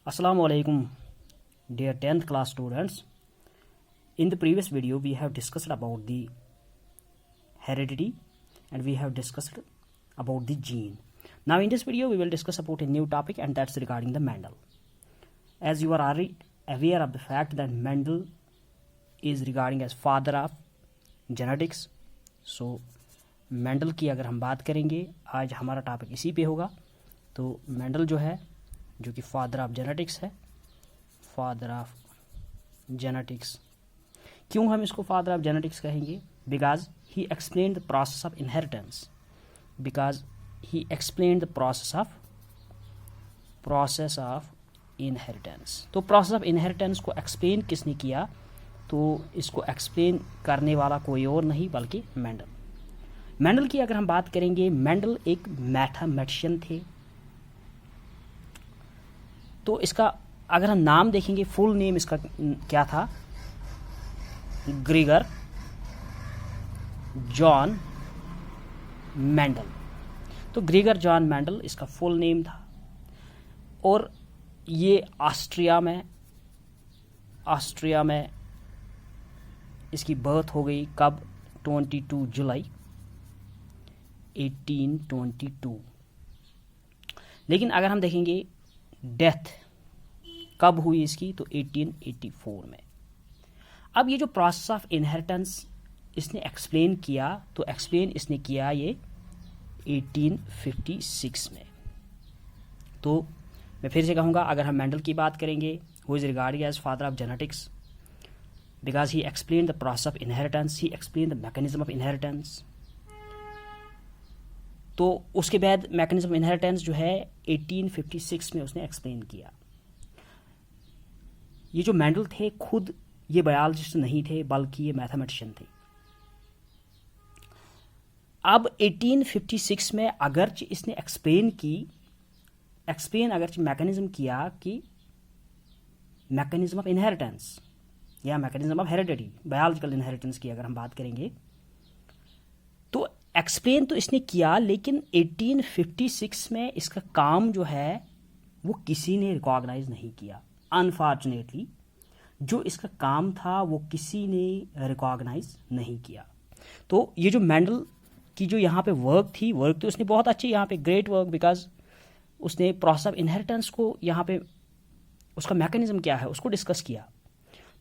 Assalamu alaikum, dear 10th class students. In the previous video, we have discussed about the heredity and we have discussed about the gene. Now, in this video, we will discuss about a new topic, and that's regarding the Mendel. As you are already aware of the fact that Mendel is regarding as father of genetics. So, Mendel की अगर हम बात करेंगे, आज हमारा topic इसी पे होगा. तो Mendel जो है, जो कि फादर ऑफ जेनेटिक्स है, फादर ऑफ जेनेटिक्स. क्यों हम इसको फादर ऑफ जेनेटिक्स कहेंगे? Because he explain the process of inheritance. Because he explain the process of inheritance. तो प्रोसेस ऑफ इनहेरिटेंस को एक्सप्लेन किसने किया? तो इसको एक्सप्लेन करने वाला कोई और नहीं बल्कि मेंडल. मेंडल की अगर हम बात करेंगे, मेंडल एक मैथमेटिशियन थे. तो इसका अगर हम नाम देखेंगे, फुल नेम इसका क्या था? Gregor John Mendel. तो ग्रेगर जॉन मेंडल इसका फुल नेम था. और ये ऑस्ट्रिया में इसकी बर्थ हो गई. कब? 22 जुलाई 1822. लेकिन अगर हम देखेंगे डेथ कब हुई इसकी, तो 1884 में. अब ये जो प्रोसेस ऑफ इनहेरिटेंस इसने एक्सप्लेन किया, तो एक्सप्लेन इसने किया ये 1856 में. तो मैं फिर से कहूँगा, अगर हम मेंडल की बात करेंगे, who is regarded as father of genetics because he explain the process of inheritance, he explain the mechanism of inheritance. तो उसके बाद मैकेनिज्म ऑफ इनहेरिटेंस जो है 1856 में उसने एक्सप्लेन किया. ये जो मेंडल थे, खुद ये बायोलॉजिस्ट नहीं थे बल्कि ये मैथमेटिशियन थे. अब 1856 में अगरचे इसने एक्सप्लेन अगरचे मैकेनिज्म किया कि मैकेनिज्म ऑफ इनहेरिटेंस या mechanism of heredity, biological inheritance की अगर हम बात करेंगे, तो एक्सप्लेन तो इसने किया, लेकिन 1856 में इसका काम जो है वो किसी ने रिकॉग्नाइज नहीं किया. अनफॉर्चुनेटली जो इसका काम था वो किसी ने रिकॉग्नाइज नहीं किया. तो ये जो मेंडल की जो यहाँ पे वर्क तो उसने बहुत अच्छी, यहाँ पे ग्रेट वर्क, बिकॉज उसने प्रोसेस ऑफ इनहेरिटेंस को यहाँ पे उसका मैकेनिज्म क्या है उसको डिस्कस किया.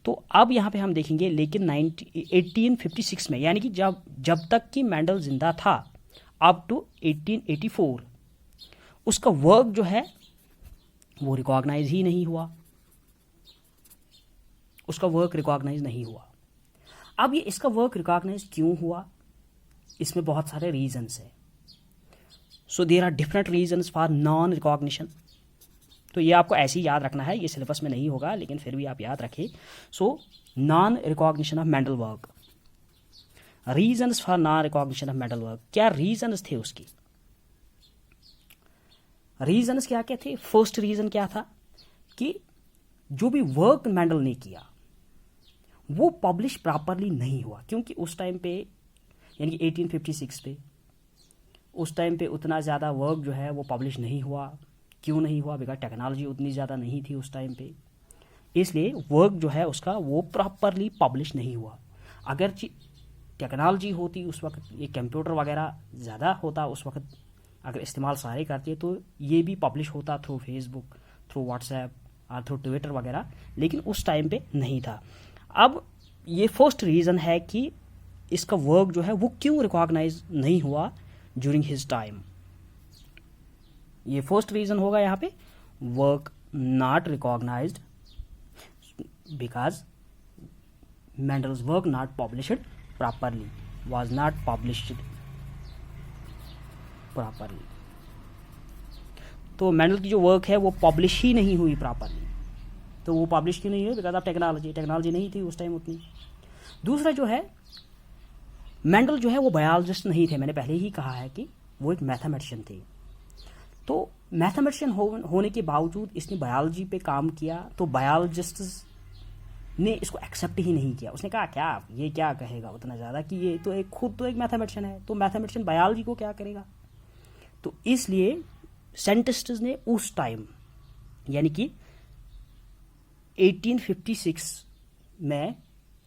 तो अब यहाँ पे हम देखेंगे, लेकिन 1856 में, यानी कि जब तक कि मेंडल जिंदा था अप टू 1884, उसका वर्क जो है वो रिकॉग्नाइज ही नहीं हुआ. उसका वर्क रिकॉग्नाइज नहीं हुआ. अब ये इसका वर्क रिकॉग्नाइज क्यों हुआ? इसमें बहुत सारे रीजंस है. So there are different reasons for non recognition. तो ये आपको ऐसे ही याद रखना है, ये सिलेबस में नहीं होगा लेकिन फिर भी आप याद रखें. So non recognition of Mendel work, reasons for non recognition of Mendel work. क्या रीजंस थे उसकी? रीजंस क्या क्या थे? फर्स्ट रीजन क्या था कि जो भी वर्क मेंडल ने किया वो पब्लिश प्रॉपरली नहीं हुआ. क्योंकि उस टाइम पे, यानी कि 1856 पे, उस टाइम पे उतना ज़्यादा वर्क जो है वो पब्लिश नहीं हुआ. क्यों नहीं हुआ? बिकॉज टेक्नोलॉजी उतनी ज़्यादा नहीं थी उस टाइम पे, इसलिए वर्क जो है उसका वो प्रॉपरली पब्लिश नहीं हुआ. अगर टेक्नोलॉजी होती उस वक्त, ये कंप्यूटर वगैरह ज़्यादा होता उस वक्त, अगर इस्तेमाल सारे करते तो ये भी पब्लिश होता थ्रू फेसबुक, थ्रू व्हाट्सएप और थ्रू ट्विटर वगैरह, लेकिन उस टाइम पे नहीं था. अब ये फर्स्ट रीज़न है कि इसका वर्क जो है वो क्यों रिकॉग्नाइज नहीं हुआ ड्यूरिंग हिज टाइम. ये फर्स्ट रीज़न होगा यहाँ पे, work not recognised because Mendel's work not published properly, was not published properly. तो मेंडल की जो वर्क है वो पब्लिश ही नहीं हुई प्रॉपरली. तो वो पब्लिश क्यों नहीं हुई? बिकॉज ऑफ टेक्नोलॉजी नहीं थी उस टाइम उतनी. दूसरा जो है, मेंडल जो है वो बायोलॉजिस्ट नहीं थे. मैंने पहले ही कहा है कि वो एक मैथमेटिशियन थे. तो मैथमेटिशियन होने के बावजूद इसने बायोलॉजी पे काम किया. तो बायोलॉजिस्ट ने इसको एक्सेप्ट ही नहीं किया. उसने कहा ये क्या कहेगा उतना ज़्यादा कि ये तो खुद तो एक मैथमेटिशियन है, तो मैथमेटिशियन बायोलॉजी को क्या करेगा. तो इसलिए साइंटिस्ट्स ने उस टाइम, यानी कि 1856 में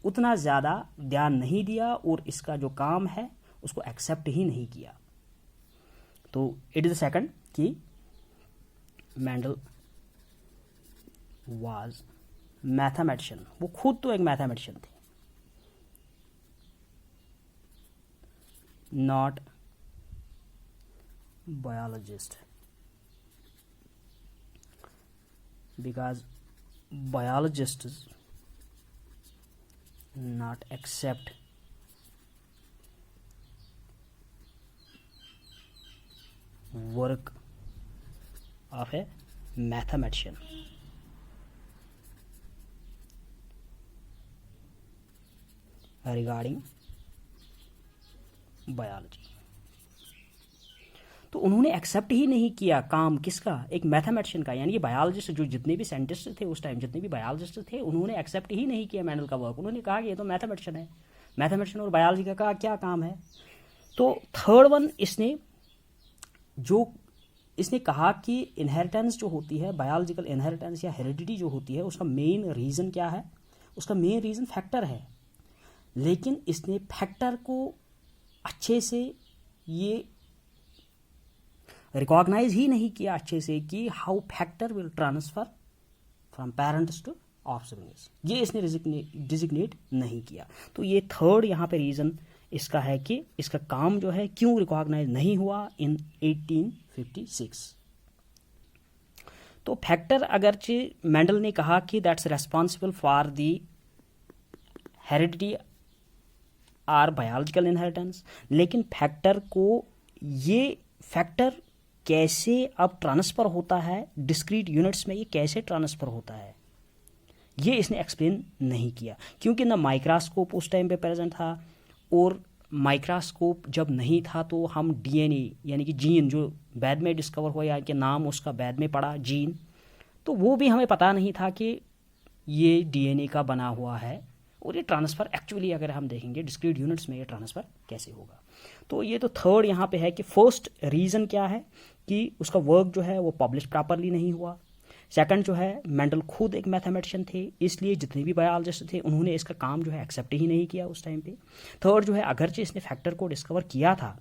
उतना ज़्यादा ध्यान नहीं दिया और इसका जो काम है उसको एक्सेप्ट ही नहीं किया। तो इट इज द सेकंड कि मेंडल वाज मैथमेटिशियन, वो खुद तो एक मैथमेटिशियन थे, not biologist, because biologists not accept work of a mathematician. Regarding biology, तो उन्होंने एक्सेप्ट ही नहीं किया काम किसका, एक मैथमेटिशियन का, यानी कि बायोलॉजिस्ट, जो जितने भी साइंटिस्ट थे उस टाइम, जितने भी बायोलॉजिस्ट थे, उन्होंने एक्सेप्ट ही नहीं किया मेंडल का वर्क। उन्होंने कहा कि ये तो मैथमेटिशियन है, मैथमेटिशियन और बायोलॉजी का क्या काम है। तो थर्ड वन इसने कहा कि इनहेरिटेंस जो होती है, बायोलॉजिकल इनहेरिटेंस या हेरिडिटी जो होती है, उसका मेन रीज़न क्या है, उसका मेन रीज़न फैक्टर है। लेकिन इसने फैक्टर को अच्छे से ये रिकॉग्नाइज ही नहीं किया अच्छे से कि how factor will transfer from parents to offsprings, ये इसने डिजिग्नेट नहीं किया। तो ये थर्ड यहाँ पे रीज़न इसका है कि इसका काम जो है क्यों रिकॉग्नाइज नहीं हुआ इन 1856। तो फैक्टर अगरचे मेंडल ने कहा कि that's responsible for the heredity or biological inheritance, लेकिन फैक्टर को ये फैक्टर कैसे अब ट्रांसफ़र होता है डिस्क्रीट यूनिट्स में, ये कैसे ट्रांसफ़र होता है, ये इसने एक्सप्लेन नहीं किया, क्योंकि ना माइक्रोस्कोप उस टाइम पे प्रेजेंट था, और माइक्रोस्कोप जब नहीं था तो हम डीएनए यानी कि जीन जो बाद में डिस्कवर हुआ, या कि नाम उसका बाद में पड़ा जीन, तो वो भी हमें पता नहीं था कि ये डीएनए का बना हुआ है, और ये ट्रांसफ़र एक्चुअली अगर हम देखेंगे डिस्क्रीट यूनिट्स में ये ट्रांसफ़र कैसे होगा। तो ये तो थर्ड यहाँ पे है कि फर्स्ट रीज़न क्या है कि उसका वर्क जो है वो पब्लिश प्रॉपरली नहीं हुआ। सेकंड जो है मेंडल खुद एक मैथमेटिशियन थे, इसलिए जितने भी बायोलॉजिस्ट थे उन्होंने इसका काम जो है एक्सेप्ट ही नहीं किया उस टाइम पे। थर्ड जो है अगरचे इसने फैक्टर को डिस्कवर किया था,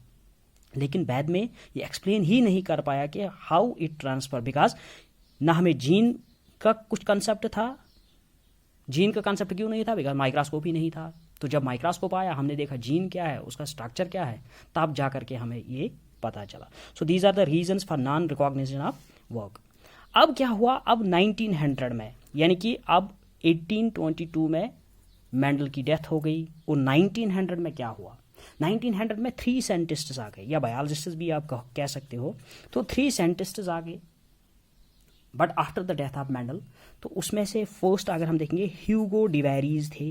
लेकिन बाद में ये एक्सप्लेन ही नहीं कर पाया कि हाउ इट ट्रांसफ़र, बिकॉज ना हमें जीन का कुछ कंसेप्ट था। जीन का कंसेप्ट क्यों नहीं था, बिकॉज माइक्रोस्कोप ही नहीं था। तो जब माइक्रोस्कोप आया, हमने देखा जीन क्या है, उसका स्ट्रक्चर क्या है, तब जा करके हमें ये पता चला। So these are the reasons for non recognition of work. अब क्या हुआ, अब 1900 में, यानी कि अब 1822 में मेंडल की डेथ हो गई, और 1900 में क्या हुआ, 1900 में 3 साइंटिस्ट्स आ गए, या बायोलॉजिस्ट्स भी आप कह सकते हो। तो 3 साइंटिस्ट्स आ गए but after the death of Mendel. तो उसमें से फर्स्ट अगर हम देखेंगे ह्यूगो डिवेरीज थे,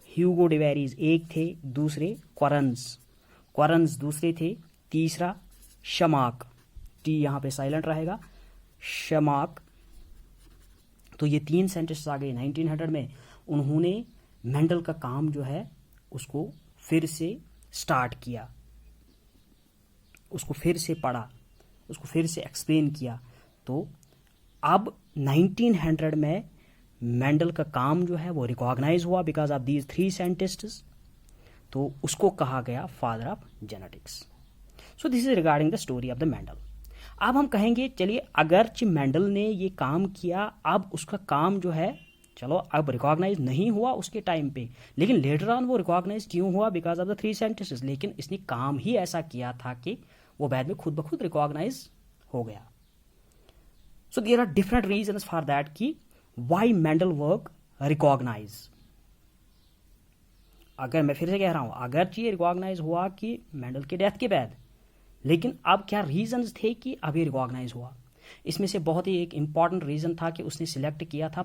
ह्यूगो डिवेरीज एक थे, दूसरे क्वारन्स दूसरे थे, तीसरा शमाक, टी यहाँ पे साइलेंट रहेगा, शमाक। तो ये 3 साइंटिस्ट आ गए 1900 में। उन्होंने मेंडल का काम जो है उसको फिर से स्टार्ट किया, उसको फिर से पढ़ा, उसको फिर से एक्सप्लेन किया। तो अब 1900 में मेंडल का काम जो है वो रिकॉग्नाइज हुआ बिकॉज ऑफ दीज 3 साइंटिस्ट्स। तो उसको कहा गया father of genetics. So this is regarding the story of the Mendel. अब हम कहेंगे चलिए अगरचे मेंडल ने ये काम किया, अब उसका काम जो है चलो अब रिकॉग्नाइज नहीं हुआ उसके टाइम पे, लेकिन लेटर ऑन वो रिकॉग्नाइज क्यों हुआ, बिकॉज ऑफ द 3 साइंटिस्ट्स। लेकिन इसने काम ही ऐसा किया था कि वो बाद में खुद ब खुद रिकॉग्नाइज हो गया। So there are different reasons for that कि व्हाई मेंडल वर्क रिकॉग्नाइज। अगर मैं फिर से कह रहा हूं, अगर ये रिकॉग्नाइज हुआ कि मेंडल के डेथ के बाद, लेकिन अब क्या रीजंस थे कि अभी रिकॉग्नाइज हुआ। इसमें से बहुत ही एक इंपॉर्टेंट रीजन था कि उसने सिलेक्ट किया था